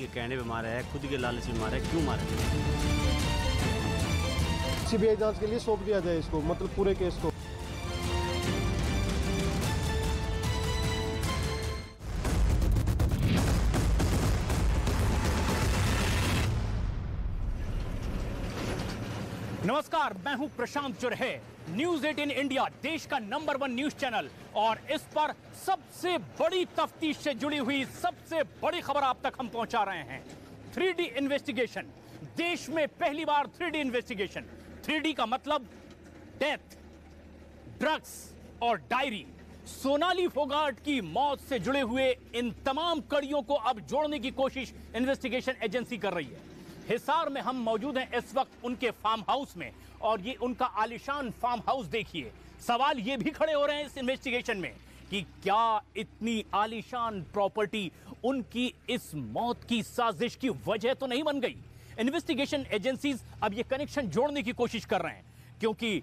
किसी के कहने पे मारा है, खुद के लालच में मारा है, क्यों मारा है? सीबीआई जांच के लिए सौंप दिया जाए इसको, मतलब पूरे केस को। नमस्कार, मैं हूं प्रशांत चुरहे। न्यूज 18 इंडिया देश का नंबर 1 न्यूज चैनल और इस पर सबसे बड़ी तफ्तीश से जुड़ी हुई सबसे बड़ी खबर आप तक हम पहुंचा रहे हैं। 3D इन्वेस्टिगेशन, देश में पहली बार 3D इन्वेस्टिगेशन। 3D का मतलब डेथ, ड्रग्स और डायरी। सोनाली फोगाट की मौत से जुड़े हुए इन तमाम कड़ियों को अब जोड़ने की कोशिश इन्वेस्टिगेशन एजेंसी कर रही है। हिसार में हम मौजूद हैं इस वक्त उनके फार्म हाउस में और ये उनका आलीशान फार्म हाउस देखिए। सवाल ये भी खड़े हो रहे हैं इस इन्वेस्टिगेशन में कि क्या इतनी आलीशान प्रॉपर्टी उनकी इस मौत की साजिश की वजह तो नहीं बन गई। इन्वेस्टिगेशन एजेंसीज अब ये कनेक्शन जोड़ने की कोशिश कर रहे हैं क्योंकि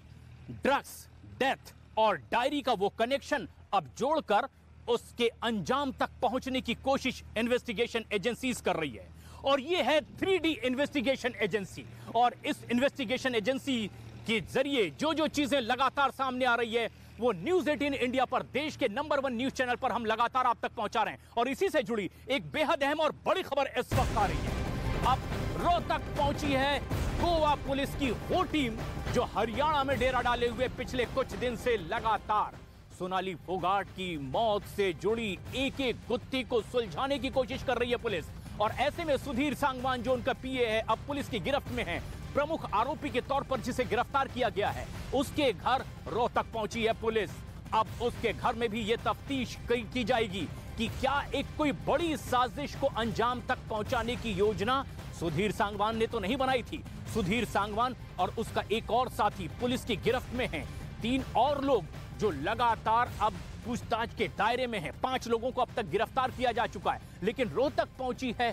ड्रग्स, डेथ और डायरी का वो कनेक्शन अब जोड़कर उसके अंजाम तक पहुंचने की कोशिश इन्वेस्टिगेशन एजेंसीज कर रही है। और ये है 3D इन्वेस्टिगेशन एजेंसी। और इस इन्वेस्टिगेशन एजेंसी के जरिए जो जो चीजें लगातार सामने आ रही है वो न्यूज 18 इंडिया पर, देश के नंबर 1 न्यूज चैनल पर हम लगातार आप तक पहुंचा रहे हैं। और इसी से जुड़ी एक बेहद अहम और बड़ी खबर इस वक्त आ रही है। अब रोहतक पहुंची है गोवा पुलिस की वो टीम जो हरियाणा में डेरा डाले हुए पिछले कुछ दिन से लगातार सोनाली फोगाट की मौत से जुड़ी एक एक गुत्थी को सुलझाने की कोशिश कर रही है पुलिस। और ऐसे में सुधीर सांगवान जो उनका पीए है अब पुलिस की गिरफ्त में है। प्रमुख आरोपी के तौर पर जिसे गिरफ्तार किया गया है उसके घर रोहतक पहुंची है पुलिस। अब उसके घर में भी यह तफ्तीश की जाएगी कि क्या एक कोई बड़ी साजिश को अंजाम तक पहुंचाने की योजना सुधीर सांगवान ने तो नहीं बनाई थी। सुधीर सांगवान और उसका एक और साथी पुलिस की गिरफ्त में हैं। 3 और लोग जो लगातार अब पूछताछ के दायरे में हैं। 5 लोगों को अब तक गिरफ्तार किया जा चुका है। लेकिन रोहतक पहुंची है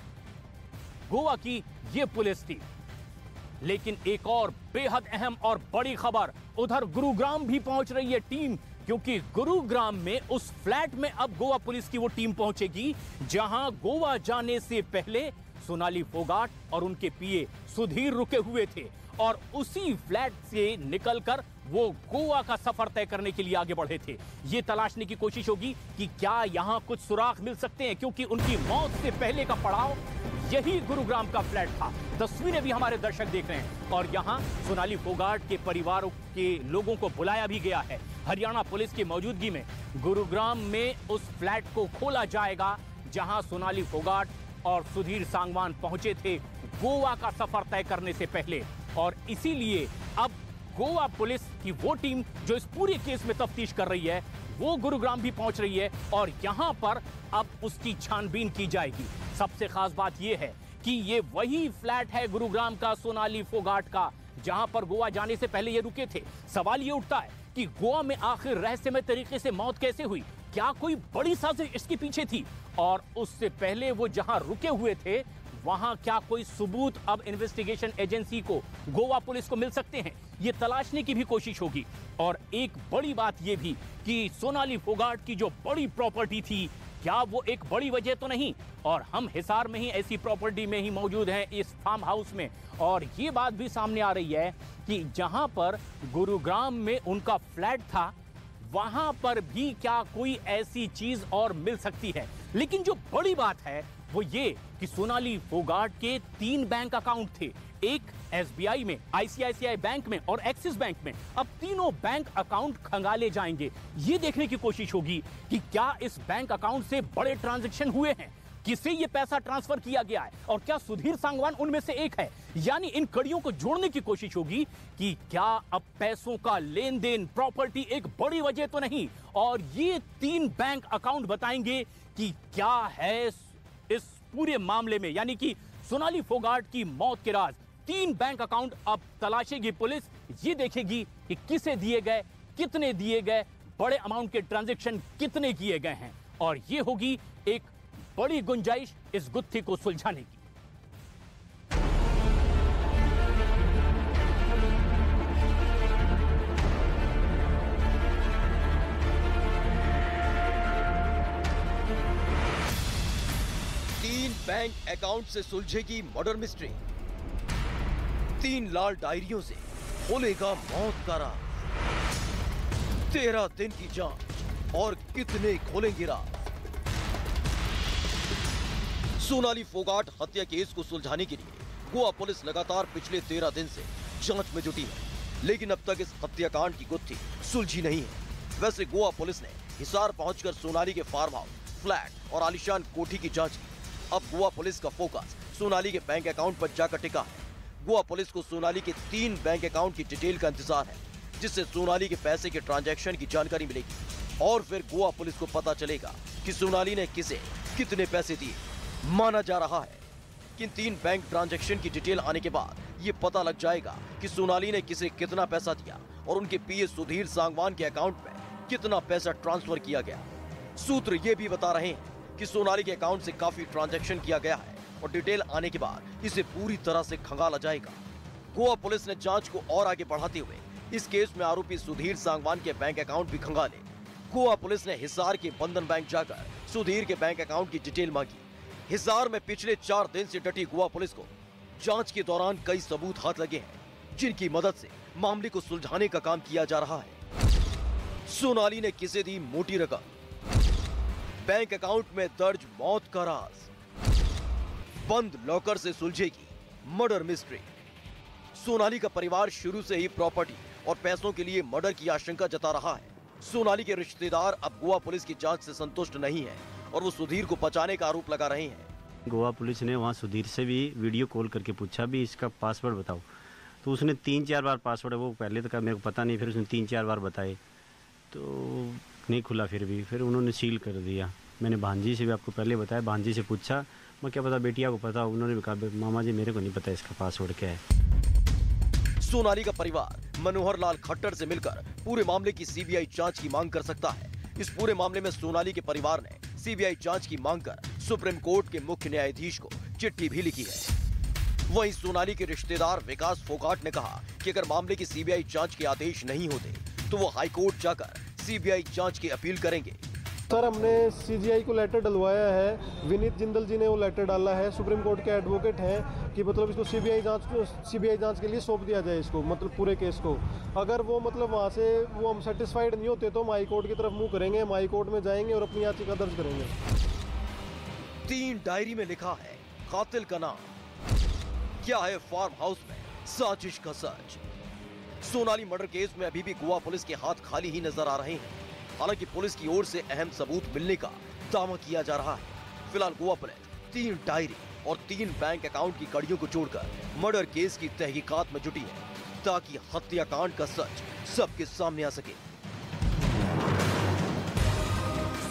गोवा की यह पुलिस टीम। लेकिन एक और बेहद अहम और बड़ी खबर, उधर गुरुग्राम भी पहुंच रही है टीम, क्योंकि गुरुग्राम में उस फ्लैट में अब गोवा पुलिस की वो टीम पहुंचेगी जहां गोवा जाने से पहले सोनाली फोगाट और उनके पीए सुधीर रुके हुए थे। और उसी फ्लैट से निकलकर वो गोवा का सफर तय करने के लिए आगे बढ़े थे। ये तलाशने की कोशिश होगी कि क्या यहां कुछ सुराग मिल सकते हैं, क्योंकि उनकी मौत से पहले का पड़ाव यही गुरुग्राम का फ्लैट था। तस्वीरें भी हमारे दर्शक देख रहे हैं। और यहां सोनाली फोगाट के परिवारों के लोगों को बुलाया भी गया है। हरियाणा पुलिस की मौजूदगी में गुरुग्राम में उस फ्लैट को खोला जाएगा जहां सोनाली फोगाट और सुधीर सांगवान पहुंचे थे गोवा का सफर तय करने से पहले। और इसीलिए अब गोवा पुलिस की वो टीम जो इस पूरे केस में तफ्तीश कर रही है वो गुरुग्राम भी पहुंच रही है और यहां पर अब उसकी छानबीन की जाएगी। सबसे खास बात यह है कि ये वही फ्लैट है गुरुग्राम का सोनाली फोगाट का जहां पर गोवा जाने से पहले ये रुके थे। सवाल ये उठता है कि गोवा में आखिर रहस्यमय तरीके से मौत कैसे हुई? क्या कोई बड़ी साजिश इसके पीछे थी? और उससे पहले वो जहां रुके हुए थे वहां क्या कोई सबूत अब इन्वेस्टिगेशन एजेंसी को, गोवा पुलिस को मिल सकते हैं? ये तलाशने की भी कोशिश होगी। और एक बड़ी बात यह भी कि सोनाली फोगाट की जो बड़ी प्रॉपर्टी थी, क्या वो एक बड़ी वजह तो नहीं? और हम हिसार में ही ऐसी प्रॉपर्टी में ही मौजूद हैं इस फार्म हाउस में। और ये बात भी सामने आ रही है कि जहां पर गुरुग्राम में उनका फ्लैट था वहां पर भी क्या कोई ऐसी चीज और मिल सकती है। लेकिन जो बड़ी बात है वो ये कि सोनाली फोगाट के 3 बैंक अकाउंट थे, एक एसबीआई में, आईसीआईसीआई बैंक में और एक्सिस बैंक में। अब तीनों बैंक अकाउंट खंगाले जाएंगे। ये देखने की कोशिश होगी कि क्या इस बैंक अकाउंट से बड़े ट्रांजैक्शन हुए हैं, किसे ये पैसा ट्रांसफर किया गया है और क्या सुधीर सांगवान उनमें से एक है। यानी इन कड़ियों को जोड़ने की कोशिश होगी कि क्या अब पैसों का लेन देन, प्रॉपर्टी एक बड़ी वजह तो नहीं। और ये 3 बैंक अकाउंट बताएंगे कि क्या है इस पूरे मामले में, यानी कि सोनाली फोगाट की मौत के राज। 3 बैंक अकाउंट अब तलाशेगी पुलिस। ये देखेगी कि किसे दिए गए, कितने दिए गए, बड़े अमाउंट के ट्रांजैक्शन कितने किए गए हैं। और ये होगी एक बड़ी गुंजाइश इस गुत्थी को सुलझाने की। बैंक अकाउंट से सुलझेगी मर्डर मिस्ट्री। 3 लाल डायरियों से खोलेगा मौत का राज। 13 दिन की जांच और कितने खोलेंगे राज। सोनाली फोगाट हत्या केस को सुलझाने के लिए गोवा पुलिस लगातार पिछले 13 दिन से जांच में जुटी है, लेकिन अब तक इस हत्याकांड की गुत्थी सुलझी नहीं है। वैसे गोवा पुलिस ने हिसार पहुंचकर सोनाली के फार्म हाउस, फ्लैट और आलीशान कोठी की जांच की। अब गोवा पुलिस का फोकस सोनाली के बैंक अकाउंट पर जाकर टिका है। गोवा पुलिस को सोनाली के 3 बैंक अकाउंट की डिटेल का इंतजार है, जिससे सोनाली के पैसे के ट्रांजैक्शन की जानकारी मिलेगी और फिर गोवा पुलिस को पता चलेगा कि सोनाली ने किसे कितने पैसे दिए। माना जा रहा है कि 3 बैंक ट्रांजैक्शन की डिटेल आने के बाद ये पता लग जाएगा कि सोनाली ने किसे कितना पैसा दिया और उनके पीए सुधीर सांगवान के अकाउंट में कितना पैसा ट्रांसफर किया गया। सूत्र ये भी बता रहे हैं कि सोनाली के अकाउंट से काफी ट्रांजैक्शन किया गया है और डिटेल आने के बाद इसे पूरी तरह से खंगाला जाएगा। गोवा पुलिस ने जांच को और आगे बढ़ाते हुए इस केस में आरोपी सुधीर सांगवान के बैंक अकाउंट भी खंगाले। गोवा पुलिस ने हिसार के बंधन बैंक जाकर सुधीर के बैंक अकाउंट की डिटेल मांगी। हिसार में पिछले 4 दिन से डटी गोवा पुलिस को जांच के दौरान कई सबूत हाथ लगे हैं, जिनकी मदद से मामले को सुलझाने का काम किया जा रहा है। सोनाली ने किसे दी मोटी रकम, बैंक अकाउंट में दर्ज मौत का राज, बंद लॉकर से सुलझेगी मर्डर मिस्ट्री। सोनाली का परिवार शुरू से ही प्रॉपर्टी और पैसों के लिए मर्डर की आशंका जता रहा है। सोनाली के रिश्तेदार अब गोवा पुलिस की जांच से संतुष्ट नहीं है और वो सुधीर को बचाने का आरोप लगा रहे हैं। गोवा पुलिस ने वहाँ सुधीर से भी वीडियो कॉल करके पूछा भी इसका पासवर्ड बताओ, तो उसने 3-4 बार पासवर्ड, वो पहले तो मेरे को पता नहीं, फिर उसने 3-4 बार बताए तो नहीं खुला। फिर उन्होंने सील कर दिया। मैंने भांजी से भी आपको पहले बताया, भांजी से पूछा, मैं क्या पता बेटिया को पता, उन्होंने भी कहा मामा जी मेरे को नहीं पता इसका पासवर्ड क्या है। सोनाली का परिवार मनोहर लाल खट्टर से मिलकर पूरे मामले की सीबीआई जांच की मांग कर सकता है। इस पूरे मामले में सोनाली के परिवार ने सीबीआई जांच की मांग कर सुप्रीम कोर्ट के मुख्य न्यायाधीश को चिट्ठी भी लिखी है। वहीं सोनाली के रिश्तेदार विकास फोगाट ने कहा कि अगर मामले की सीबीआई जांच के आदेश नहीं होते तो वो हाई कोर्ट जाकर सीबीआई जांच की अपील करेंगे। सर, हमने सीजीआई को लेटर डलवाया है। विनीत जिंदल जी ने वो लेटर डाला है, सुप्रीम कोर्ट के एडवोकेट हैं, कि मतलब इसको सीबीआई जांच के लिए सौंप दिया जाए इसको, मतलब पूरे केस को। अगर वो मतलब वहाँ से वो हम सेटिस्फाइड नहीं होते तो हम हाई कोर्ट की तरफ मुंह करेंगे, हम हाई कोर्ट में जाएंगे और अपनी याचिका दर्ज करेंगे। 3 डायरी में लिखा है कातिल का नाम, क्या है फार्म हाउस में साजिश का सच। सोनाली मर्डर केस में अभी भी गोवा पुलिस के हाथ खाली ही नजर आ रहे हैं। हालांकि पुलिस की ओर से अहम सबूत मिलने का दावा किया जा रहा है। फिलहाल गोवा पुलिस 3 डायरी और 3 बैंक अकाउंट की कड़ियों को जोड़कर मर्डर केस की तहकीकात में जुटी है, ताकि हत्याकांड का सच सबके सामने आ सके।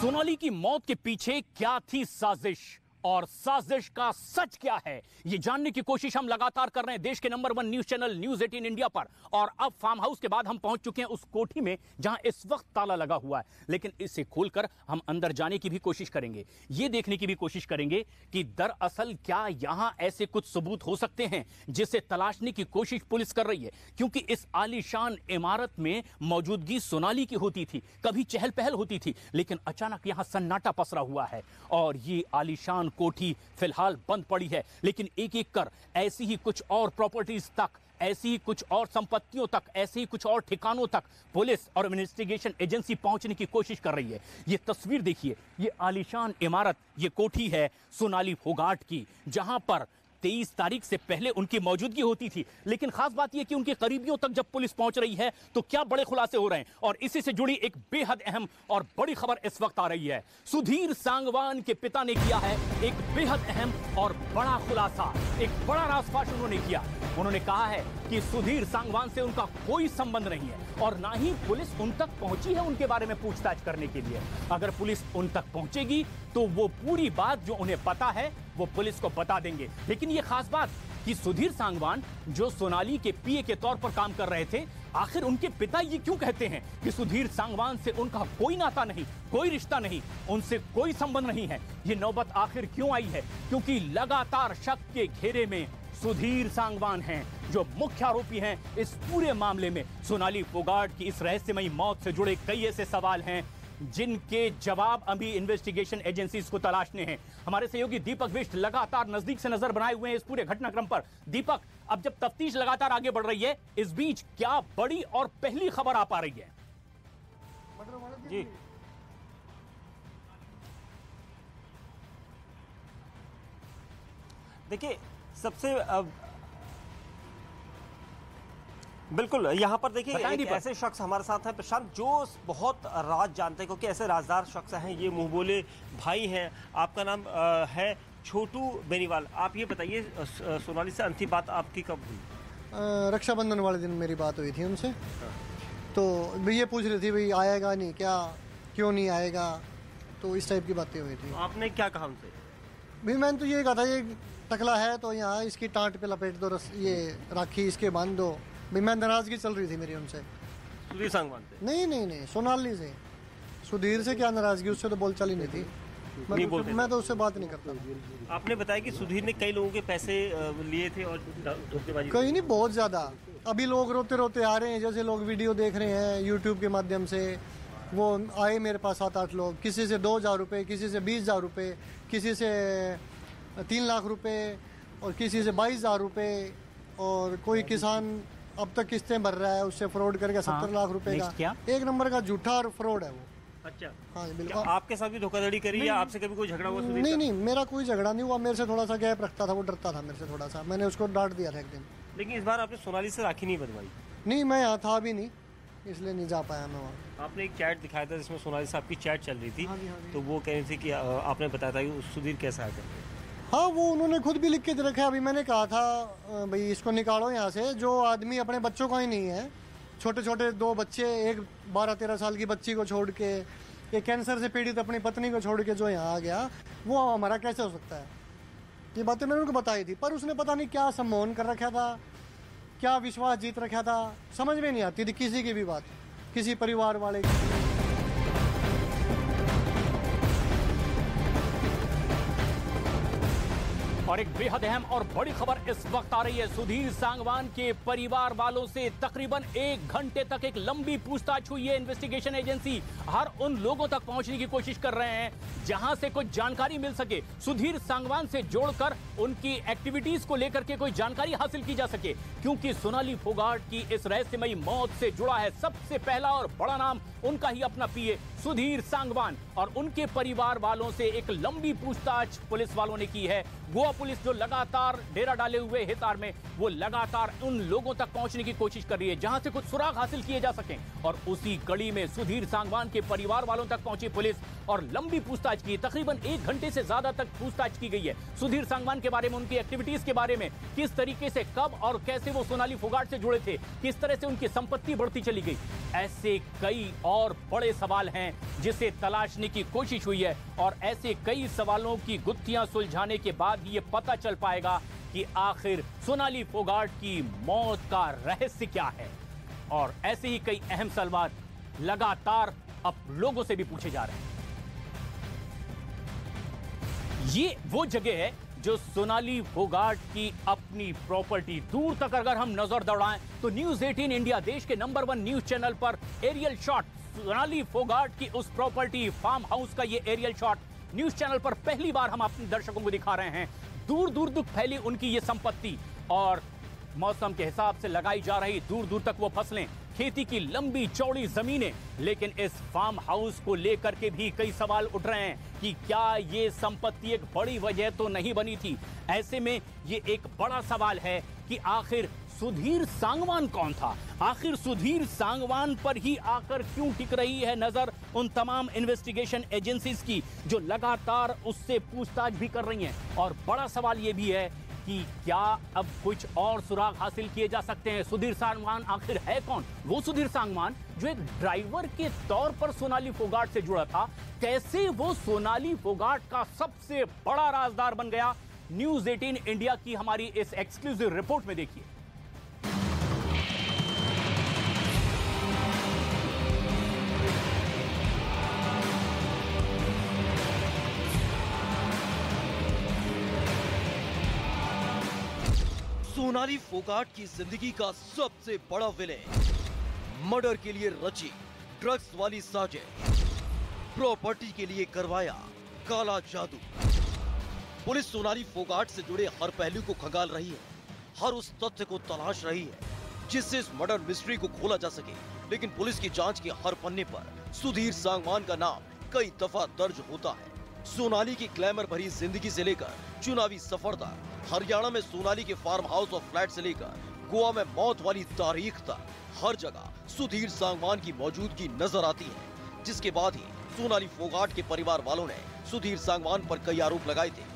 सोनाली की मौत के पीछे क्या थी साजिश, और साजिश का सच क्या है, ये जानने की कोशिश हम लगातार कर रहे हैं देश के number 1 news channel news 18 India पर। और अब फार्म हाउस के बाद हम पहुंच चुके हैं उस कोठी में जहां इस वक्त ताला लगा हुआ है, लेकिन इसे खोलकर हम अंदर जाने की भी कोशिश करेंगे, ये देखने की भी कोशिश करेंगे कि दरअसल क्या यहां ऐसे कुछ सबूत हो सकते हैं जिसे तलाशने की कोशिश पुलिस कर रही है। क्योंकि इस आलीशान इमारत में मौजूदगी सोनाली की होती थी, कभी चहल पहल होती थी, लेकिन अचानक यहां सन्नाटा पसरा हुआ है और ये आलीशान कोठी फिलहाल बंद पड़ी है। लेकिन एक एक कर ऐसी ही कुछ और प्रॉपर्टीज तक, ऐसी ही कुछ और संपत्तियों तक, ऐसे ही कुछ और ठिकानों तक पुलिस और इन्वेस्टिगेशन एजेंसी पहुंचने की कोशिश कर रही है। ये तस्वीर देखिए, ये आलीशान इमारत, ये कोठी है सोनाली फोगाट की, जहां पर 23 तारीख से पहले उनकी मौजूदगी होती थी। लेकिन खास बात यह कि उनके करीबियों तक जब पुलिस पहुंच रही है तो क्या बड़े खुलासे हो रहे हैं, और इसी से जुड़ी एक बेहद अहम और बड़ी खबर इस वक्त आ रही है। सुधीर सांगवान के पिता ने किया है एक बेहद अहम और बड़ा खुलासा, एक बड़ा राजफाश उन्होंने किया। उन्होंने कहा है कि सुधीर सांगवान से उनका कोई संबंध नहीं है और ना ही पुलिस उन तक पहुंची है उनके बारे में पूछताछ करने के लिए। अगर पुलिस उन तक पहुंचेगी तो वो पूरी बात जो उन्हें पता है वो पुलिस को बता देंगे। लेकिन ये खास बात कि सुधीर सांगवान जो सोनाली के पीए के तौर पर काम कर रहे थे, आखिर उनके पिता ये क्यों कहते हैं कि सुधीर सांगवान से उनका कोई नाता नहीं, कोई रिश्ता नहीं, उनसे कोई संबंध नहीं है। ये नौबत आखिर क्यों आई है? क्योंकि लगातार शक के घेरे में सुधीर सांगवान हैं, जो मुख्य आरोपी हैं इस पूरे मामले में। सोनाली फोगाट की इस रहस्यमयी मौत से जुड़े कई ऐसे सवाल हैं जिनके जवाब अभी इन्वेस्टिगेशन एजेंसीज को तलाशने हैं। हमारे सहयोगी दीपक बिष्ट लगातार नजदीक से नजर बनाए हुए हैं इस पूरे घटनाक्रम पर। दीपक, अब जब तफ्तीश लगातार आगे बढ़ रही है, इस बीच क्या बड़ी और पहली खबर आ पा रही है? जी देखिए, सबसे बिल्कुल यहाँ पर देखिए एक ऐसे शख्स हमारे साथ हैं प्रशांत, जो बहुत राज जानते हैं, क्योंकि ऐसे राजदार शख्स हैं, ये मुंह बोले भाई हैं। आपका नाम है छोटू बेनीवाल। आप ये बताइए, सोनाली से अंतिम बात आपकी कब हुई? रक्षाबंधन वाले दिन मेरी बात हुई थी उनसे। तो ये पूछ रही थी भाई आएगा नहीं क्या, क्यों नहीं आएगा, तो इस टाइप की बातें हुई थी। तो आपने क्या कहा उनसे? भाई मैंने तो ये कहा था, ये टकला है तो यहाँ इसकी टाँट पे लपेट दो, ये राखी इसके बांध दो। भाई मैं नाराजगी चल रही थी मेरी उनसे। सुधीर सांगवान से? नहीं, सोनाली से। सुधीर से क्या नाराजगी, उससे तो बोलचाल ही नहीं थी। मैं तो उससे बात नहीं करता। आपने बताया कि सुधीर ने कई लोगों के पैसे लिए थे और धोखेबाजी। कहीं नहीं, बहुत ज़्यादा। अभी लोग रोते रोते आ रहे हैं, जैसे लोग वीडियो देख रहे हैं यूट्यूब के माध्यम से। वो आए मेरे पास 7-8 लोग, किसी से 2,000 रुपये, किसी से 20,000 रुपये, किसी से 3 लाख रुपए और किसी से 22,000 रुपये। और कोई किसान अब तक किस्तें भर रहा है, उससे फ्रॉड करके 70 लाख रुपए का। एक नंबर का झूठा और फ्रॉड है वो। अच्छा, हाँ बिल्कुल। आपके साथ भी धोखाधड़ी करी या आपसे कभी कोई झगड़ा हुआ? नहीं, मेरा कोई झगड़ा नहीं हुआ। मेरे से थोड़ा सा गैप रखता था, वो डरता था मेरे से थोड़ा सा। मैंने उसको डांट दिया था एक दिन। लेकिन इस बार आपने सोनाली से राखी नहीं बंधवाई? नहीं, मैं यहाँ था भी नहीं, इसलिए नहीं जा पाया मैं वहाँ। आपने एक चैट दिखाया था जिसमें सोनाली से आपकी चैट चल रही थी। हाँ जी। तो वो कह रही थी कि आपने बताया था कि सुधीर कैसा है। हाँ, वो उन्होंने खुद भी लिख के रखा है। अभी मैंने कहा था भाई इसको निकालो यहाँ से। जो आदमी अपने बच्चों का ही नहीं है, छोटे छोटे 2 बच्चे, एक 12-13 साल की बच्ची को छोड़ के, एक कैंसर से पीड़ित अपनी पत्नी को छोड़ के जो यहाँ आ गया, वो हमारा कैसे हो सकता है? ये बातें मैंने उनको बताई थी, पर उसने पता नहीं क्या सम्मोहन कर रखा था, क्या विश्वास जीत रखा था, समझ में नहीं आती थी किसी की भी बात, किसी परिवार वाले की। और एक बेहद अहम और बड़ी खबर इस वक्त आ रही है। सुधीर सांगवान के परिवार वालों से तकरीबन 1 घंटे तक एक लंबी पूछताछ हुई है। इन्वेस्टिगेशन एजेंसी हर उन लोगों तक पहुंचने की कोशिश कर रहे हैं जहां से कुछ जानकारी मिल सके, सुधीर सांगवान से जोड़कर उनकी एक्टिविटीज को लेकर के कोई जानकारी हासिल की जा सके, क्योंकि सोनाली फोगाट की इस रहस्यमयी मौत से जुड़ा है सबसे पहला और बड़ा नाम उनका ही अपना पीए सुधीर सांगवान। और उनके परिवार वालों से एक लंबी पूछताछ पुलिस वालों ने की है। गोवा पुलिस जो लगातार डेरा डाले हुए हिसार में, वो लगातार उन लोगों तक पहुंचने की कोशिश कर रही है जहां से कुछ सुराग हासिल किए जा सकें। और उसी कड़ी में सुधीर सांगवान के परिवार वालों तक पहुंची पुलिस और लंबी पूछताछ की। तकरीबन 1 घंटे से ज्यादा तक पूछताछ की गई है सुधीर सांगवान के बारे में, उनकी एक्टिविटीज के बारे में, किस तरीके से, कब और कैसे वो सोनाली फोगाट से जुड़े थे, किस तरह से उनकी संपत्ति बढ़ती चली गई। ऐसे कई और बड़े सवाल हैं जिसे तलाशने की कोशिश हुई है और ऐसे कई सवालों की गुत्थियां सुलझाने के बाद ये पता चल पाएगा कि आखिर सोनाली फोगाट की मौत का रहस्य क्या है। और ऐसे ही कई अहम सवाल लगातार अब लोगों से भी पूछे जा रहे हैं। ये वो जगह है जो सोनाली फोगाट की अपनी प्रॉपर्टी। दूर तक अगर हम नजर दौड़ाएं तो न्यूज 18 इंडिया, देश के नंबर 1 न्यूज चैनल पर एरियल शॉट सोनाली फोगाट की उस प्रॉपर्टी फार्म हाउस का ये एरियल शॉट न्यूज चैनल पर पहली बार हम अपने दर्शकों को दिखा रहे हैं। दूर दूर तक फैली उनकी ये संपत्ति और मौसम के हिसाब से लगाई जा रही दूर दूर तक वो फसलें, खेती की लंबी चौड़ी जमीनें। लेकिन इस फार्म हाउस को लेकर के भी कई सवाल उठ रहे हैं कि क्या ये संपत्ति एक बड़ी वजह तो नहीं बनी थी। ऐसे में ये एक बड़ा सवाल है कि आखिर सुधीर सांगवान कौन था, आखिर सुधीर सांगवान पर ही आकर क्यों टिक रही है नजर उन तमाम इन्वेस्टिगेशन एजेंसीज की जो लगातार उससे पूछताछ भी कर रही हैं। और बड़ा सवाल ये भी है कि क्या अब कुछ और सुराग हासिल किए जा सकते हैं। सुधीर सांगवान आखिर है कौन? वो सुधीर सांगवान जो एक ड्राइवर के तौर पर सोनाली फोगाट से जुड़ा था, कैसे वो सोनाली फोगाट का सबसे बड़ा राजदार बन गया? न्यूज 18 इंडिया की हमारी इस एक्सक्लूसिव रिपोर्ट में देखिए। सोनाली फोगाट की जिंदगी का सबसे बड़ा विलेन, मर्डर के लिए रची ड्रग्स वाली साजिश, प्रॉपर्टी के लिए करवाया काला जादू। पुलिस सोनाली फोगाट से जुड़े हर पहलू को खंगाल रही है, हर उस तथ्य को तलाश रही है जिससे इस मर्डर मिस्ट्री को खोला जा सके। लेकिन पुलिस की जांच के हर पन्ने पर सुधीर सांगवान का नाम कई दफा दर्ज होता है। सोनाली की ग्लैमर भरी जिंदगी से लेकर चुनावी सफर तक, हरियाणा में सोनाली के फार्म हाउस और फ्लैट से लेकर गोवा में मौत वाली तारीख तक, हर जगह सुधीर सांगवान की मौजूदगी नजर आती है। जिसके बाद ही सोनाली फोगाट के परिवार वालों ने सुधीर सांगवान पर कई आरोप लगाए थे।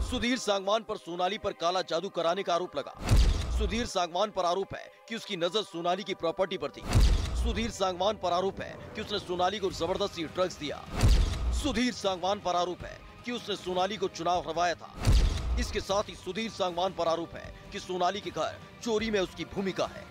सुधीर सांगवान पर सोनाली पर काला जादू कराने का आरोप लगा। सुधीर सांगवान पर आरोप है कि उसकी नजर सोनाली की प्रॉपर्टी पर थी। सुधीर सांगवान पर आरोप है कि उसने सोनाली को जबरदस्ती ड्रग्स दिया। सुधीर सांगवान पर आरोप है कि उसने सोनाली को चुनाव हरवाया था। इसके साथ ही सुधीर सांगवान पर आरोप है कि सोनाली के घर चोरी में उसकी भूमिका है।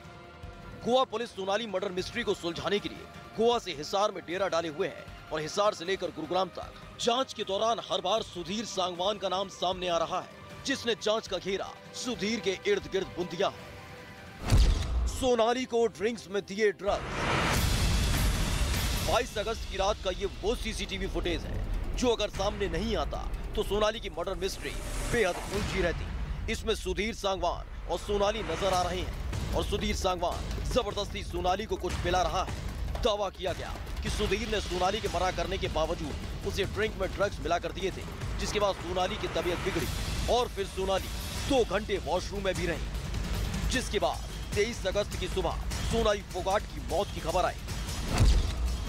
Goa police Sonali murder mystery को सुलझाने के लिए गोवा से हिसार में डेरा डाले हुए है और हिसार से लेकर गुरुग्राम तक जांच के दौरान हर बार सुधीर सांगवान का नाम सामने आ रहा है, जिसने जांच का घेरा सुधीर के इर्द गिर्द बुन दिया है। सोनाली को ड्रिंक्स में दिए ड्रग्स। 22 अगस्त की रात का ये वो सीसीटीवी फुटेज है जो अगर सामने नहीं आता तो सोनाली की मर्डर मिस्ट्री बेहद उलझी रहती। इसमें सुधीर सांगवान और सोनाली नजर आ रहे हैं और सुधीर सांगवान जबरदस्ती सोनाली को कुछ पिला रहा है। दावा किया गया कि सुधीर ने सोनाली के मना करने के बावजूद उसे ड्रिंक में ड्रग्स मिलाकर दिए थे, जिसके बाद सोनाली की तबीयत बिगड़ी और फिर सोनाली 2 घंटे वॉशरूम में भी रही। जिसके बाद 23 अगस्त की सुबह सोनाली फोगाट की मौत की खबर आई।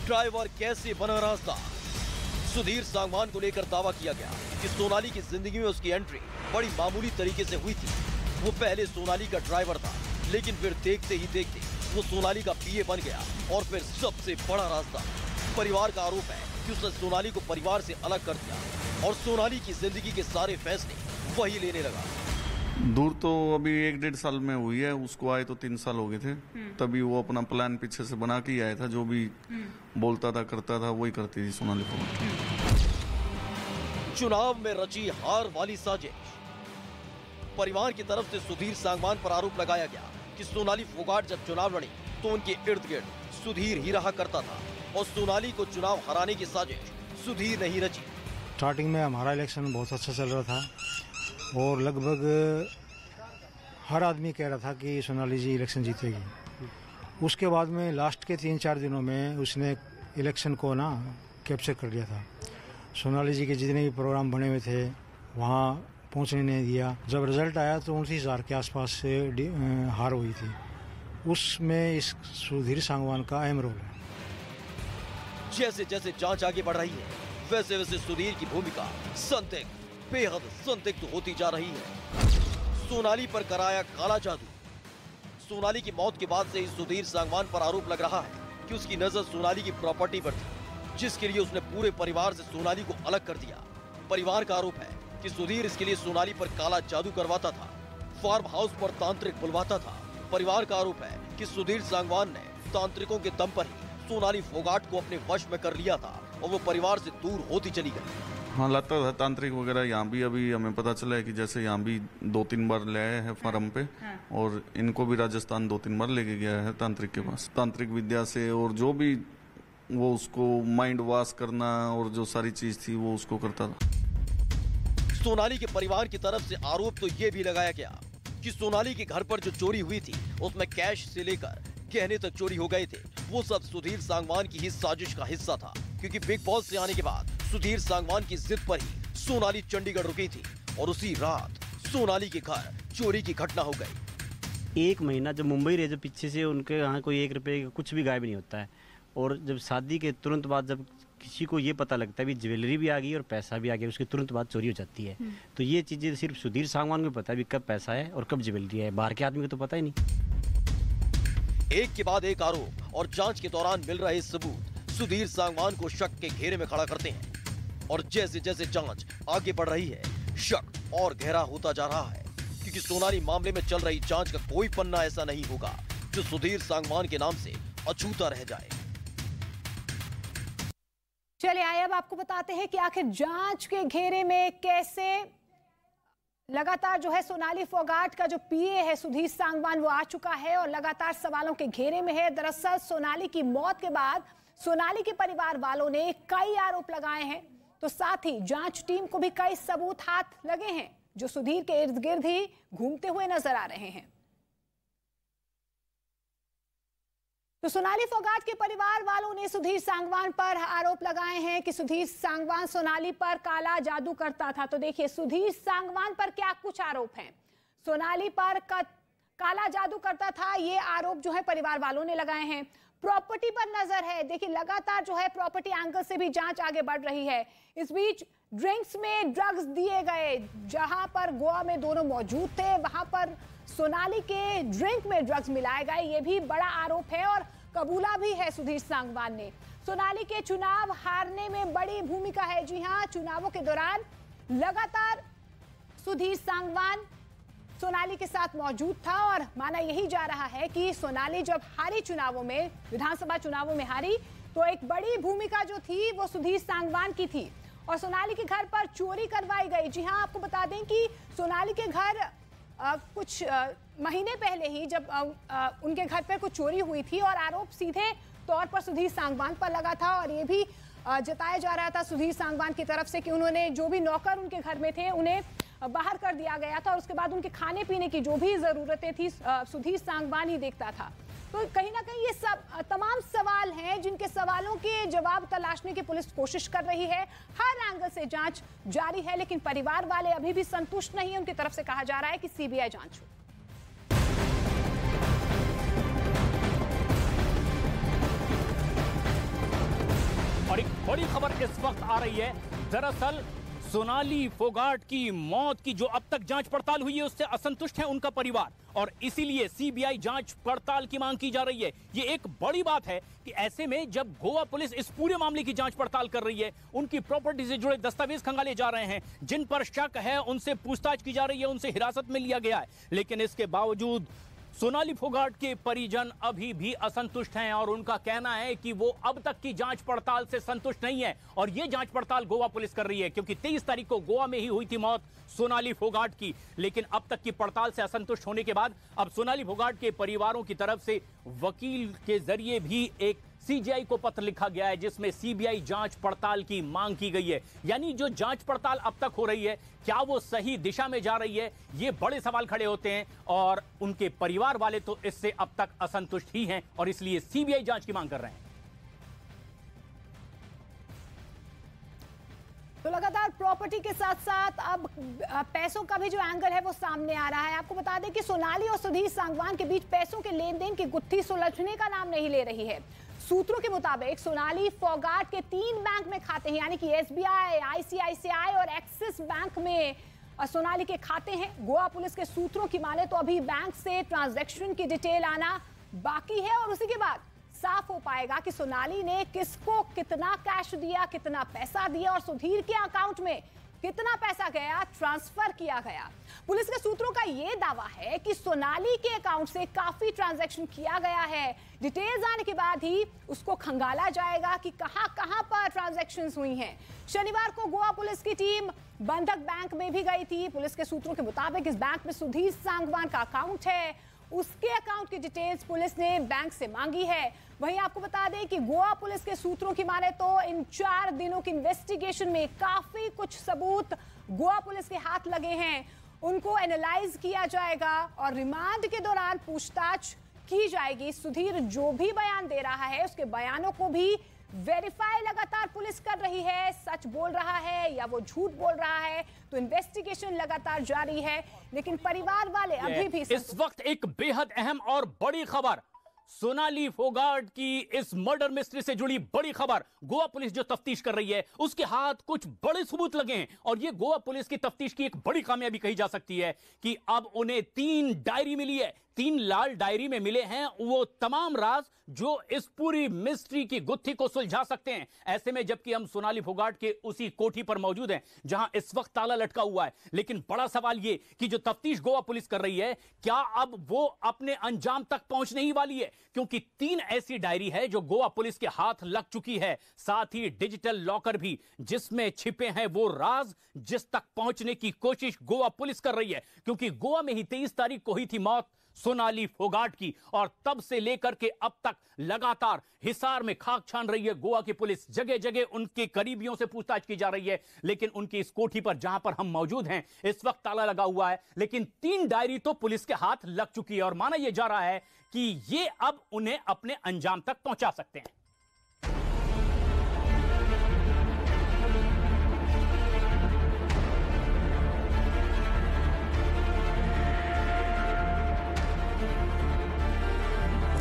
ड्राइवर कैसे बना रास्ता? सुधीर सांगवान को लेकर दावा किया गया कि सोनाली की जिंदगी में उसकी एंट्री बड़ी मामूली तरीके से हुई थी। वो पहले सोनाली का ड्राइवर था, लेकिन फिर देखते ही देखते वो सोनाली का पीए बन गया और फिर सबसे बड़ा रास्ता। परिवार का आरोप है कि उसने सोनाली को परिवार से अलग कर दिया और सोनाली की जिंदगी के सारे फैसले वही लेने लगा। दूर तो अभी 1-1.5 साल में हुई है, उसको आए तो 3 साल हो गए थे। तभी वो अपना प्लान पीछे से बना के ही आया था, जो भी बोलता था करता था वही करती थी सोनाली को। चुनाव में रची हार वाली साजिश। परिवार की तरफ से सुधीर सांगवान पर आरोप लगाया गया कि सोनाली फोगाट जब चुनाव लड़ी तो उनके इर्द गिर्द सुधीर ही रहा करता था और सोनाली को चुनाव हराने की साजिश सुधीर ने ही रची। स्टार्टिंग में हमारा इलेक्शन बहुत अच्छा चल रहा था और लगभग हर आदमी कह रहा था कि सोनाली जी इलेक्शन जीतेगी। उसके बाद में लास्ट के 3-4 दिनों में उसने इलेक्शन को ना कैप्चर कर लिया था। सोनाली जी के जितने भी प्रोग्राम बने हुए थे वहाँ पहुँचने नहीं दिया। जब रिजल्ट आया तो 29,000 के आसपास से हार हुई थी। उसमें इस सुधीर सांगवान का अहम रोल है। जैसे जैसे जांच आगे बढ़ रही है वैसे वैसे सुधीर की भूमिका संदिग्ध, बेहद संदिग्ध होती जा रही है। सोनाली पर कराया काला जादू। सोनाली की मौत के बाद से ही सुधीर सांगवान पर आरोप लग रहा है कि उसकी नजर सोनाली की प्रॉपर्टी पर थी, जिसके लिए उसने पूरे परिवार से सोनाली को अलग कर दिया। परिवार का आरोप है कि सुधीर इसके लिए सोनाली पर काला जादू करवाता था, फार्म हाउस पर तांत्रिक बुलवाता था। परिवार का आरोप है कि सुधीर सांगवान ने तांत्रिकों के दम पर ही सोनाली फोगाट को अपने वश में कर लिया था और वो परिवार से दूर होती चली गई। हाँ, लाता था तांत्रिक वगैरह। यहाँ भी अभी हमें पता चला है कि जैसे यहाँ भी 2-3 बार ले आए हैं फार्म पे और इनको भी राजस्थान 2-3 बार लेके गया है तांत्रिक के पास। तांत्रिक विद्या से और जो भी वो उसको माइंड वॉश करना और जो सारी चीज थी वो उसको करता था। सोनाली के परिवार की तरफ से आरोप तो ये भी लगाया गया कि सोनाली के घर पर जो चोरी हुई थी उसमें कैश से लेकर गहने तक चोरी हो गए थे। वो सब सुधीर सांगवान की ही साजिश का हिस्सा था, क्योंकि बिग बॉस से आने के बाद सुधीर सांगवान की जिद पर ही सोनाली चंडीगढ़ रुकी थी और उसी रात सोनाली के घर चोरी की घटना हो गई। 1 महीना जब मुंबई रहे, जब पीछे से उनके यहाँ कोई 1 रुपये कुछ भी गायब नहीं होता है। और जब शादी के तुरंत बाद जब किसी को ये पता लगता है भी ज्वेलरी भी आ गई और पैसा भी आ गया, उसके तुरंत बाद चोरी हो जाती है। तो ये चीज़ें सिर्फ सुधीर सांगवान को पता है भी कब पैसा है और कब ज्वेलरी है, बाहर के आदमी को तो पता ही नहीं। एक के बाद एक आरोप और जांच के दौरान मिल रहे सबूत सुधीर सांगवान को शक के घेरे में खड़ा करते हैं और जैसे जैसे जांच आगे बढ़ रही है शक और गहरा होता जा रहा है, क्योंकि सोनाली मामले में चल रही जांच का कोई पन्ना ऐसा नहीं होगा जो सुधीर सांगवान के नाम से अछूता रह जाए। चलिए आइए अब आपको बताते हैं कि आखिर जांच के घेरे में कैसे लगातार जो है सोनाली फोगाट का जो पीए है सुधीर सांगवान वो आ चुका है और लगातार सवालों के घेरे में है। दरअसल सोनाली की मौत के बाद सोनाली के परिवार वालों ने कई आरोप लगाए हैं, तो साथ ही जांच टीम को भी कई सबूत हाथ लगे हैं जो सुधीर के इर्द गिर्द ही घूमते हुए नजर आ रहे हैं। तो सोनाली फोगाट के परिवार वालों ने सुधीर सांगवान पर आरोप लगाए हैं कि सुधीर सांगवान सोनाली पर काला जादू करता था। तो देखिए सुधीर सांगवान पर क्या कुछ आरोप हैं। सोनाली पर काला जादू करता था, ये आरोप जो है परिवार वालों ने लगाए हैं। प्रॉपर्टी पर नजर है, देखिए लगातार जो है प्रॉपर्टी एंगल से भी जांच आगे बढ़ रही है। इस बीच ड्रिंक्स में ड्रग्स दिए गए, जहां पर गोवा में दोनों मौजूद थे वहां पर सोनाली के ड्रिंक में ड्रग्स मिलाए गए, ये भी बड़ा आरोप है और कबूला भी है सुधीर सांगवान ने। सोनाली के चुनाव हारने में बड़ी भूमिका है। जी हां, चुनावों के दौरान लगातार सुधीर सांगवान सोनाली के साथ मौजूद था और माना यही जा रहा है कि सोनाली जब हारी चुनावों में, विधानसभा चुनावों में हारी, तो एक बड़ी भूमिका जो थी वो सुधीर सांगवान की थी और सोनाली के घर पर चोरी करवाई गई। जी हां, आपको बता दें कि सोनाली के घर कुछ महीने पहले ही जब उनके घर पर कुछ चोरी हुई थी और आरोप सीधे तौर पर सुधीर सांगवान पर लगा था और ये भी जताया जा रहा था सुधीर सांगवान की तरफ से कि उन्होंने जो भी नौकर उनके घर में थे उन्हें बाहर कर दिया गया था और उसके बाद उनके खाने पीने की जो भी ज़रूरतें थी सुधीर सांगवान ही देखता था। तो कहीं ना कहीं ये सब तमाम सवाल हैं जिनके सवालों के जवाब तलाशने की पुलिस कोशिश कर रही है। हर एंगल से जांच जारी है, लेकिन परिवार वाले अभी भी संतुष्ट नहीं है। उनकी तरफ से कहा जा रहा है कि सीबीआई जांच हो। और एक बड़ी खबर इस वक्त आ रही है। दरअसल सोनाली फोगाट की मौत की जो अब तक जांच पड़ताल हुई है उससे असंतुष्ट है उनका परिवार और इसीलिए सीबीआई जांच पड़ताल की मांग की जा रही है। ये एक बड़ी बात है कि ऐसे में जब गोवा पुलिस इस पूरे मामले की जांच पड़ताल कर रही है, उनकी प्रॉपर्टी से जुड़े दस्तावेज खंगाले जा रहे हैं, जिन पर शक है उनसे पूछताछ की जा रही है, उनसे हिरासत में लिया गया है, लेकिन इसके बावजूद सोनाली फोगाट के परिजन अभी भी असंतुष्ट हैं और उनका कहना है कि वो अब तक की जांच पड़ताल से संतुष्ट नहीं है और ये जांच पड़ताल गोवा पुलिस कर रही है क्योंकि 23 तारीख को गोवा में ही हुई थी मौत सोनाली फोगाट की। लेकिन अब तक की पड़ताल से असंतुष्ट होने के बाद अब सोनाली फोगाट के परिवारों की तरफ से वकील के जरिए भी एक सीबीआई को पत्र लिखा गया है जिसमें सीबीआई जांच पड़ताल की मांग की गई है। यानी जो जांच पड़ताल अब तक हो रही है क्या वो सही दिशा में जा रही है, ये बड़े सवाल खड़े होते हैं और उनके परिवार वाले तो इससे अब तक असंतुष्ट ही हैं और इसलिए सीबीआई जांच की मांग कर रहे हैं। तो लगातार प्रॉपर्टी के साथ साथ अब पैसों का भी जो एंगल है वो सामने आ रहा है। आपको बता दें कि सोनाली और सुधीर सांगवान के बीच पैसों के लेन देन की गुत्थी सुलझने का नाम नहीं ले रही है। सूत्रों के मुताबिक सोनाली फोगाट के 3 बैंक में खाते हैं, यानी कि एसबीआई, आईसीआईसीआई और एक्सिस बैंक में सोनाली के खाते हैं। गोवा पुलिस के सूत्रों की माने तो अभी बैंक से ट्रांजैक्शन की डिटेल आना बाकी है और उसी के बाद साफ हो पाएगा कि सोनाली ने किसको कितना कैश दिया, कितना पैसा दिया और सुधीर के अकाउंट में कितना पैसा गया, ट्रांसफर किया गया। पुलिस के सूत्रों का यह दावा है कि सोनाली के अकाउंट से काफी ट्रांजैक्शन किया गया है। डिटेल्स आने के बाद ही उसको खंगाला जाएगा कि कहां पर ट्रांजैक्शंस हुई हैं। शनिवार को गोवा पुलिस की टीम बंधक बैंक में भी गई थी। पुलिस के सूत्रों के मुताबिक इस बैंक में सुधीर सांगवान का अकाउंट है, उसके अकाउंट की डिटेल्स पुलिस ने बैंक से मांगी है। वहीं आपको बता दें कि गोवा पुलिस के सूत्रों की माने तो इन 4 दिनों की इन्वेस्टिगेशन में काफी कुछ सबूत गोवा पुलिस के हाथ लगे हैं, उनको एनालाइज किया जाएगा और रिमांड के दौरान पूछताछ की जाएगी। सुधीर जो भी बयान दे रहा है उसके बयानों को भी वेरीफाई लगातार पुलिस कर रही है, सच बोल रहा है या वो झूठ बोल रहा है। तो इन्वेस्टिगेशन लगातार जारी है, लेकिन परिवार वाले अभी भी इस वक्त एक बेहद अहम और बड़ी खबर, सोनाली फोगाट की इस मर्डर मिस्ट्री से जुड़ी बड़ी खबर। गोवा पुलिस जो तफ्तीश कर रही है उसके हाथ कुछ बड़े सबूत लगे हैं और ये गोवा पुलिस की तफ्तीश की एक बड़ी कामयाबी कही जा सकती है कि अब उन्हें 3 डायरी मिली है। 3 लाल डायरी में मिले हैं वो तमाम राज जो इस पूरी मिस्ट्री की गुत्थी को सुलझा सकते हैं। ऐसे में जबकि हम सोनाली फोगाट के उसी कोठी पर मौजूद हैं जहां इस वक्त ताला लटका हुआ है, लेकिन बड़ा सवाल ये कि जो तफ्तीश गोवा पुलिस कर रही है क्या अब वो अपने अंजाम तक पहुंचने ही वाली है, क्योंकि 3 ऐसी डायरी है जो गोवा पुलिस के हाथ लग चुकी है, साथ ही डिजिटल लॉकर भी जिसमें छिपे हैं वो राज जिस तक पहुंचने की कोशिश गोवा पुलिस कर रही है। क्योंकि गोवा में ही 23 तारीख को हुई थी मौत सोनाली फोगाट की, और तब से लेकर के अब तक लगातार हिसार में खाक छान रही है गोवा की पुलिस। जगह जगह उनके करीबियों से पूछताछ की जा रही है, लेकिन उनकी इस कोठी पर जहां पर हम मौजूद हैं इस वक्त ताला लगा हुआ है। लेकिन 3 डायरी तो पुलिस के हाथ लग चुकी है और माना यह जा रहा है कि ये अब उन्हें अपने अंजाम तक पहुंचा सकते हैं।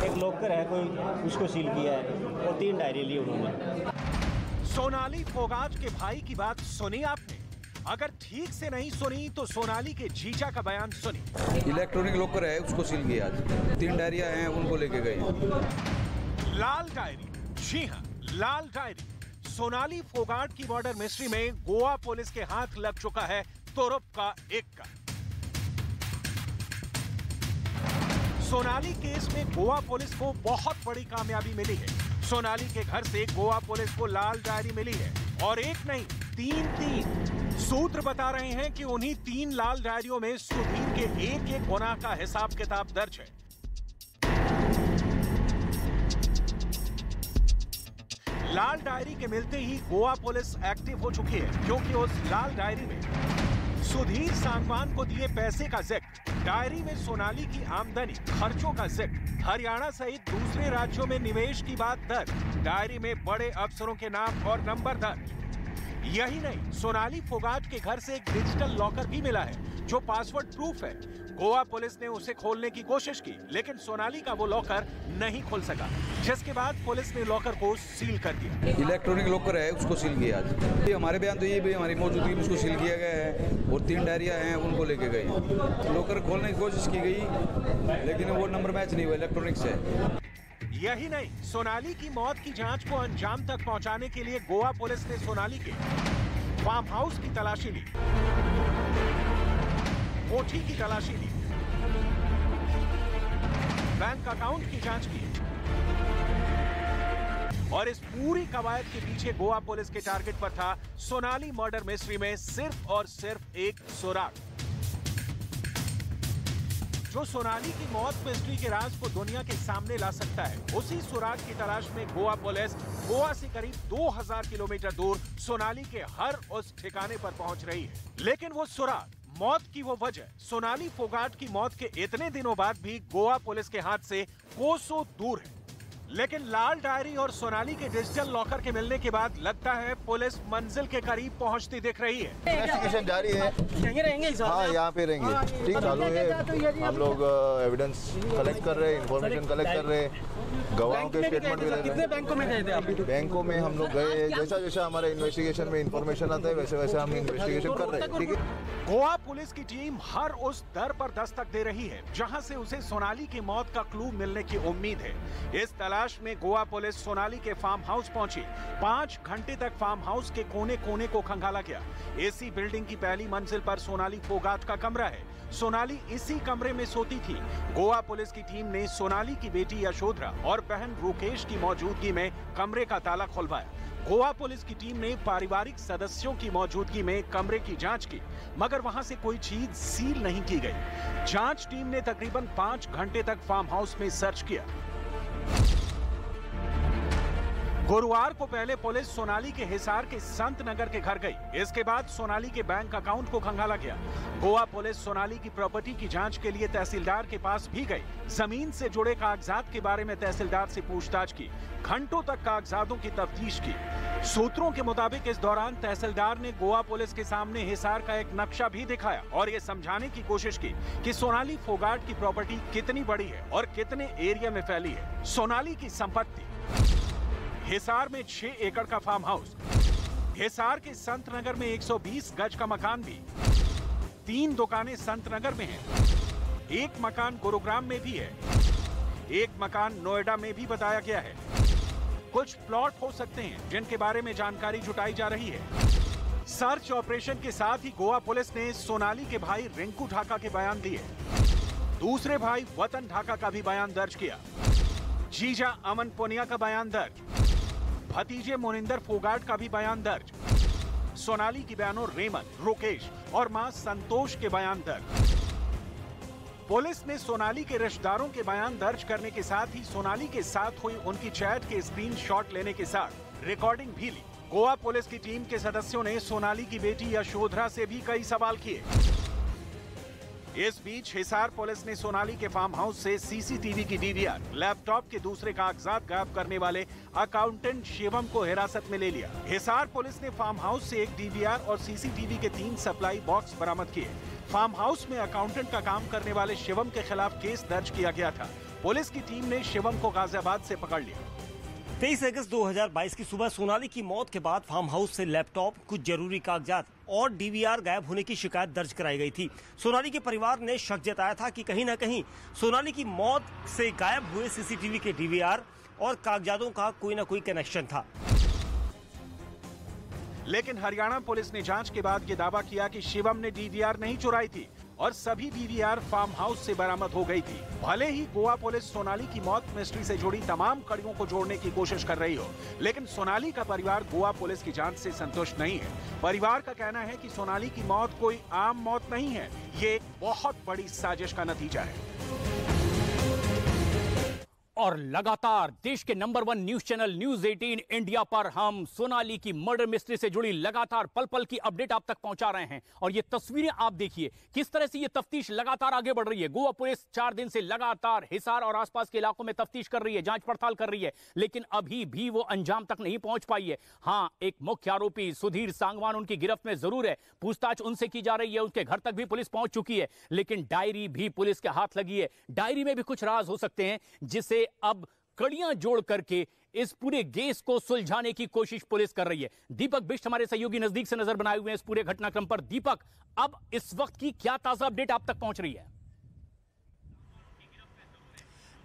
एक लॉकर है कोई, उसको सील किया है और 3 डायरी ली उन्होंने। सोनाली फोगाट के भाई की बात सुनी आपने? अगर ठीक से नहीं सुनी तो सोनाली के जीजा का बयान सुनी। इलेक्ट्रॉनिक लॉकर है, उसको सील किया आज। 3 डायरियां हैं, उनको लेके गए। लाल डायरी, जी हाँ, लाल डायरी। सोनाली फोगाट की मर्डर मिस्ट्री में गोवा पुलिस के हाथ लग चुका है तोरप का इक्का। सोनाली केस में गोवा पुलिस को बहुत बड़ी कामयाबी मिली है। सोनाली के घर से गोवा पुलिस को लाल डायरी मिली है और एक नहीं 3 सूत्र बता रहे हैं कि उन्हीं 3 लाल डायरियों में सुधीर के एक गुनाह का हिसाब किताब दर्ज है। लाल डायरी के मिलते ही गोवा पुलिस एक्टिव हो चुकी है, क्योंकि उस लाल डायरी में सुधीर सांगवान को दिए पैसे का जिक्र, डायरी में सोनाली की आमदनी, खर्चों का जिक्र, हरियाणा सहित दूसरे राज्यों में निवेश की बात दर्ज, डायरी में बड़े अफसरों के नाम और नंबर दर्ज। यही नहीं, सोनाली फोगाट के घर से एक डिजिटल लॉकर भी मिला है जो पासवर्ड प्रूफ है। गोवा पुलिस ने उसे खोलने की कोशिश की, लेकिन सोनाली का वो लॉकर नहीं खुल सका, जिसके बाद पुलिस ने लॉकर को सील कर दिया। इलेक्ट्रॉनिक लॉकर है, उसको सील किया आज। ये हमारे बयान तो ये भी हमारी मौजूदगी में उसको सील किया गया है और 3 डायरियां हैं, उनको लेके गए। लॉकर खोलने की कोशिश की गई, लेकिन वो नंबर मैच नहीं हुआ इलेक्ट्रॉनिक से। यही नहीं, सोनाली की मौत की जांच को अंजाम तक पहुंचाने के लिए गोवा पुलिस ने सोनाली के फार्म हाउस की तलाशी ली, कोठी की तलाशी ली, बैंक अकाउंट की जांच की और इस पूरी कवायद के पीछे गोवा पुलिस के टारगेट पर था सोनाली मर्डर मिस्ट्री में सिर्फ और सिर्फ एक सुराग, जो सोनाली की मौत मिस्ट्री के राज को दुनिया के सामने ला सकता है। उसी सुराग की तलाश में गोवा पुलिस गोवा से करीब 2000 किलोमीटर दूर सोनाली के हर उस ठिकाने पर पहुंच रही है। लेकिन वो सुराग, मौत की वो वजह, सोनाली फोगाट की मौत के इतने दिनों बाद भी गोवा पुलिस के हाथ से कोसों दूर है। लेकिन लाल डायरी और सोनाली के डिजिटल लॉकर के मिलने के बाद लगता है पुलिस मंजिल के करीब पहुंचती दिख रही है। इन्वेस्टिगेशन जारी है, यहीं रहेंगे? हाँ, यहाँ पे रहेंगे। ठीक चालू है, हम लोग एविडेंस कलेक्ट कर रहे हैं, इन्फॉर्मेशन कलेक्ट कर रहे हैं, गवाहों के स्टेटमेंट भी ले रहे हैं। कितने बैंकों में गए थे आप? बैंकों में हम लोग गए, जैसा जैसा हमारे इन्वेस्टिगेशन में इन्फॉर्मेशन आता है वैसे वैसे हम इन्वेस्टिगेशन कर रहे हैं। ठीक है, गोवा पुलिस की टीम हर उस दर पर दस्तक दे रही है जहां से उसे सोनाली की मौत का क्लू मिलने की उम्मीद है। इस तलाश में गोवा पुलिस सोनाली के फार्म हाउस पहुंची। 5 घंटे तक फार्म हाउस के कोने कोने को खंगाला गया। एसी बिल्डिंग की पहली मंजिल पर सोनाली फोगाट का कमरा है। सोनाली इसी कमरे में सोती थी। गोवा पुलिस की टीम ने सोनाली की बेटी यशोधरा और बहन रुकेश की मौजूदगी में कमरे का ताला खुलवाया। गोवा पुलिस की टीम ने पारिवारिक सदस्यों की मौजूदगी में कमरे की जांच की, मगर वहां से कोई चीज सील नहीं की गई। जांच टीम ने तकरीबन 5 घंटे तक फार्म हाउस में सर्च किया। गुरुवार को पहले पुलिस सोनाली के हिसार के संत नगर के घर गई। इसके बाद सोनाली के बैंक अकाउंट को खंगाला गया। गोवा पुलिस सोनाली की प्रॉपर्टी की जांच के लिए तहसीलदार के पास भी गई। जमीन से जुड़े कागजात के बारे में तहसीलदार से पूछताछ की। घंटों तक कागजातों की तफ्तीश की। सूत्रों के मुताबिक इस दौरान तहसीलदार ने गोवा पुलिस के सामने हिसार का एक नक्शा भी दिखाया और ये समझाने की कोशिश की कि सोनाली फोगाट की प्रॉपर्टी कितनी बड़ी है और कितने एरिया में फैली है। सोनाली की संपत्ति, हिसार में 6 एकड़ का फार्म हाउस, हिसार के संत नगर में 120 गज का मकान भी, 3 दुकानें संत नगर में हैं, 1 मकान गुरुग्राम में भी है, 1 मकान नोएडा में भी बताया गया है। कुछ प्लॉट हो सकते हैं जिनके बारे में जानकारी जुटाई जा रही है। सर्च ऑपरेशन के साथ ही गोवा पुलिस ने सोनाली के भाई रिंकू ढाका के बयान दिए। दूसरे भाई वतन ढाका का भी बयान दर्ज किया। जीजा अमन पुनिया का बयान दर्ज, भतीजे मोनिंदर फोगाट का भी बयान दर्ज, सोनाली की बहनों रेमन, रुकेश और मां संतोष के बयान दर्ज। पुलिस ने सोनाली के रिश्तेदारों के बयान दर्ज करने के साथ ही सोनाली के साथ हुई उनकी चैट के स्क्रीनशॉट लेने के साथ रिकॉर्डिंग भी ली। गोवा पुलिस की टीम के सदस्यों ने सोनाली की बेटी यशोधरा से भी कई सवाल किए। इस बीच हिसार पुलिस ने सोनाली के फार्म हाउस से सीसीटीवी की डीवीआर, लैपटॉप के दूसरे कागजात गायब करने वाले अकाउंटेंट शिवम को हिरासत में ले लिया। हिसार पुलिस ने फार्म हाउस से एक डीवीआर और सीसीटीवी के 3 सप्लाई बॉक्स बरामद किए। फार्म हाउस में अकाउंटेंट का काम करने वाले शिवम के खिलाफ केस दर्ज किया गया था। पुलिस की टीम ने शिवम को गाजियाबाद से पकड़ लिया। 23 अगस्त 2022 की सुबह सोनाली की मौत के बाद फार्म हाउस से लैपटॉप, कुछ जरूरी कागजात और डीवीआर गायब होने की शिकायत दर्ज कराई गई थी। सोनाली के परिवार ने शक जताया था कि कहीं न कहीं सोनाली की मौत से गायब हुए सीसीटीवी के डीवीआर और कागजातों का कोई न कोई कनेक्शन था। लेकिन हरियाणा पुलिस ने जांच के बाद ये दावा किया कि शिवम ने डीवीआर नहीं चुराई थी और सभी डीवीआर फार्म हाउस से बरामद हो गई थी। भले ही गोवा पुलिस सोनाली की मौत मिस्ट्री से जुड़ी तमाम कड़ियों को जोड़ने की कोशिश कर रही हो, लेकिन सोनाली का परिवार गोवा पुलिस की जांच से संतुष्ट नहीं है। परिवार का कहना है कि सोनाली की मौत कोई आम मौत नहीं है, ये एक बहुत बड़ी साजिश का नतीजा है। और लगातार देश के number 1 news channel news 18 India पर हम सोनाली की मर्डर मिस्ट्री से जुड़ी लगातार पल पल की अपडेट आप तक पहुंचा रहे हैं। और ये तस्वीरें आप देखिए किस तरह से ये तफ्तीश लगातार आगे बढ़ रही है। गोवा पुलिस 4 दिन से लगातार हिसार और आसपास के इलाकों में तफ्तीश कर रही है, जांच पड़ताल कर रही है, लेकिन अभी भी वो अंजाम तक नहीं पहुंच पाई है। हाँ, एक मुख्य आरोपी सुधीर सांगवान उनकी गिरफ्त में जरूर है, पूछताछ उनसे की जा रही है, उसके घर तक भी पुलिस पहुंच चुकी है, लेकिन डायरी भी पुलिस के हाथ लगी है। डायरी में भी कुछ राज हो सकते हैं जिसे अब कड़ियां जोड़ करके इस पूरे केस को सुलझाने की कोशिश पुलिस कर रही है। दीपक बिष्ट हमारे सहयोगी नजदीक से नजर बनाए हुए हैं इस पूरे घटनाक्रम पर। दीपक, अब इस वक्त की क्या ताजा अपडेट आप तक पहुंच रही है?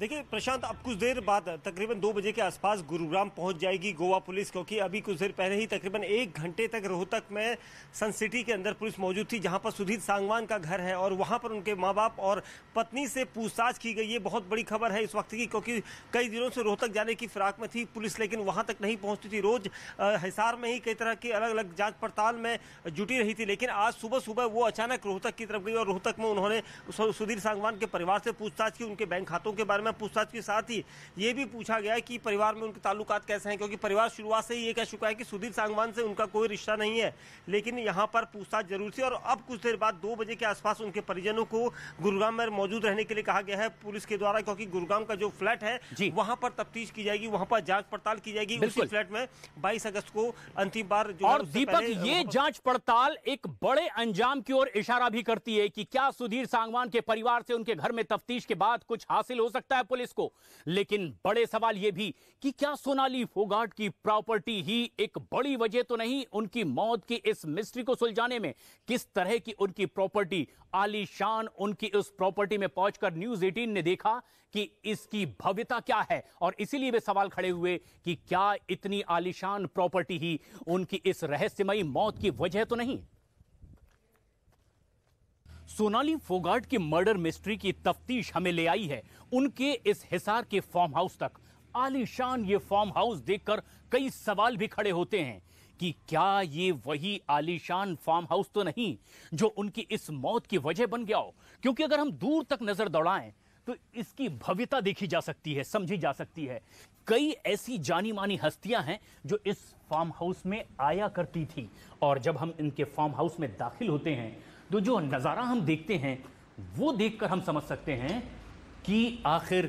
देखिए प्रशांत, अब कुछ देर बाद तकरीबन 2 बजे के आसपास गुरुग्राम पहुंच जाएगी गोवा पुलिस, क्योंकि अभी कुछ देर पहले ही तकरीबन 1 घंटे तक रोहतक में सन सिटी के अंदर पुलिस मौजूद थी, जहां पर सुधीर सांगवान का घर है और वहां पर उनके मां बाप और पत्नी से पूछताछ की गई। ये बहुत बड़ी खबर है इस वक्त की, क्योंकि कई दिनों से रोहतक जाने की फिराक में थी पुलिस, लेकिन वहां तक नहीं पहुंचती थी। रोज हिसार में ही कई तरह की अलग अलग जांच पड़ताल में जुटी रही थी, लेकिन आज सुबह सुबह वो अचानक रोहतक की तरफ गई और रोहतक में उन्होंने सुधीर सांगवान के परिवार से पूछताछ की, उनके बैंक खातों के बारे में पूछताछ के साथ ही ये भी पूछा गया कि परिवार में उनके ताल्लुकात कैसे हैं, क्योंकि परिवार शुरुआत से ही ये कह चुका है कि सुधीर सांगवान से उनका कोई रिश्ता नहीं है, लेकिन यहां पर पूछताछ जरूर थी। और अब कुछ देर बाद 2 बजे के आसपास उनके परिजनों को गुरुग्राम में मौजूद रहने के लिए कहा गया है पुलिस के द्वारा, क्योंकि गुरुग्राम का जो फ्लैट है वहां पर तफ्तीश की जाएगी, वहां पर जांच पड़ताल की जाएगी। उसी फ्लैट में 22 अगस्त को अंतिम बार जो और दीपक, ये जांच पड़ताल एक बड़े अंजाम की ओर इशारा भी करती है कि क्या सुधीर सांगवान के परिवार से उनके घर में तफ्तीश के बाद कुछ हासिल हो सकता है पुलिस को। लेकिन बड़े सवाल यह भी कि क्या सोनाली फोगाट की प्रॉपर्टी ही एक बड़ी वजह तो नहीं उनकी मौत की इस मिस्ट्री को सुलझाने में? किस तरह की उनकी प्रॉपर्टी आलीशान, उनकी उस प्रॉपर्टी में पहुंचकर न्यूज 18 ने देखा कि इसकी भव्यता क्या है, और इसीलिए वे सवाल खड़े हुए कि क्या इतनी आलीशान प्रॉपर्टी ही उनकी इस रहस्यमयी मौत की वजह तो नहीं। सोनाली फोगाट की मर्डर मिस्ट्री की तफ्तीश हमें ले आई है उनके इस हिसार के फार्म हाउस तक। आलीशान ये फार्म हाउस देखकर कई सवाल भी खड़े होते हैं कि क्या ये वही आलीशान फार्म हाउस तो नहीं जो उनकी इस मौत की वजह बन गया हो। क्योंकि अगर हम दूर तक नजर दौड़ाएं तो इसकी भव्यता देखी जा सकती है, समझी जा सकती है। कई ऐसी जानी मानी हस्तियां हैं जो इस फार्म हाउस में आया करती थी, और जब हम इनके फार्म हाउस में दाखिल होते हैं तो जो नज़ारा हम देखते हैं वो देखकर हम समझ सकते हैं कि आखिर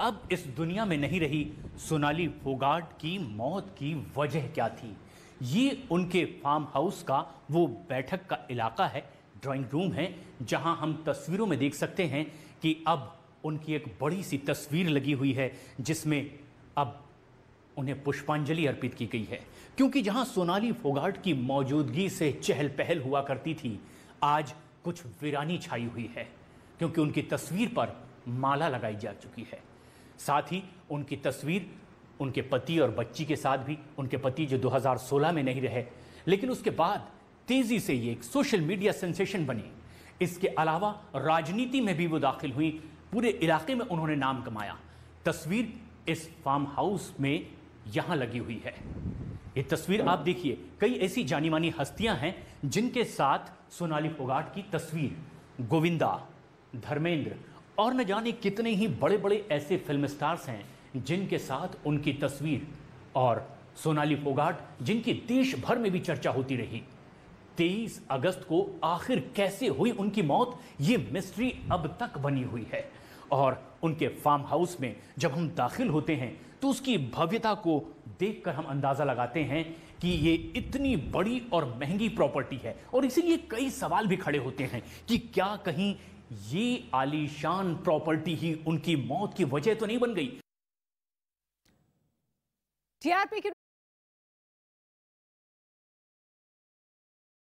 अब इस दुनिया में नहीं रही सोनाली फोगाट की मौत की वजह क्या थी। ये उनके फार्म हाउस का वो बैठक का इलाका है, ड्राइंग रूम है, जहां हम तस्वीरों में देख सकते हैं कि अब उनकी एक बड़ी सी तस्वीर लगी हुई है जिसमें अब उन्हें पुष्पांजलि अर्पित की गई है। क्योंकि जहां सोनाली फोगाट की मौजूदगी से चहल पहल हुआ करती थी, आज कुछ वीरानी छाई हुई है, क्योंकि उनकी तस्वीर पर माला लगाई जा चुकी है। साथ ही उनकी तस्वीर उनके पति और बच्ची के साथ भी, उनके पति जो 2016 में नहीं रहे, लेकिन उसके बाद तेजी से ये एक सोशल मीडिया सेंसेशन बनी। इसके अलावा राजनीति में भी वो दाखिल हुई, पूरे इलाके में उन्होंने नाम कमाया। तस्वीर इस फार्म हाउस में यहां लगी हुई है। ये तस्वीर आप देखिए, कई ऐसी जानी मानी हस्तियां हैं जिनके साथ सोनाली फोगाट की तस्वीर, गोविंदा, धर्मेंद्र और न जाने कितने ही बड़े बड़े ऐसे फिल्म स्टार्स हैं जिनके साथ उनकी तस्वीर, और सोनाली फोगाट जिनकी देश भर में भी चर्चा होती रही। 23 अगस्त को आखिर कैसे हुई उनकी मौत, ये मिस्ट्री अब तक बनी हुई है। और उनके फार्म हाउस में जब हम दाखिल होते हैं तो उसकी भव्यता को देखकर हम अंदाजा लगाते हैं कि ये इतनी बड़ी और महंगी प्रॉपर्टी है, और इसीलिए कई सवाल भी खड़े होते हैं कि क्या कहीं ये आलीशान प्रॉपर्टी ही उनकी मौत की वजह तो नहीं बन गई। टीआरपी की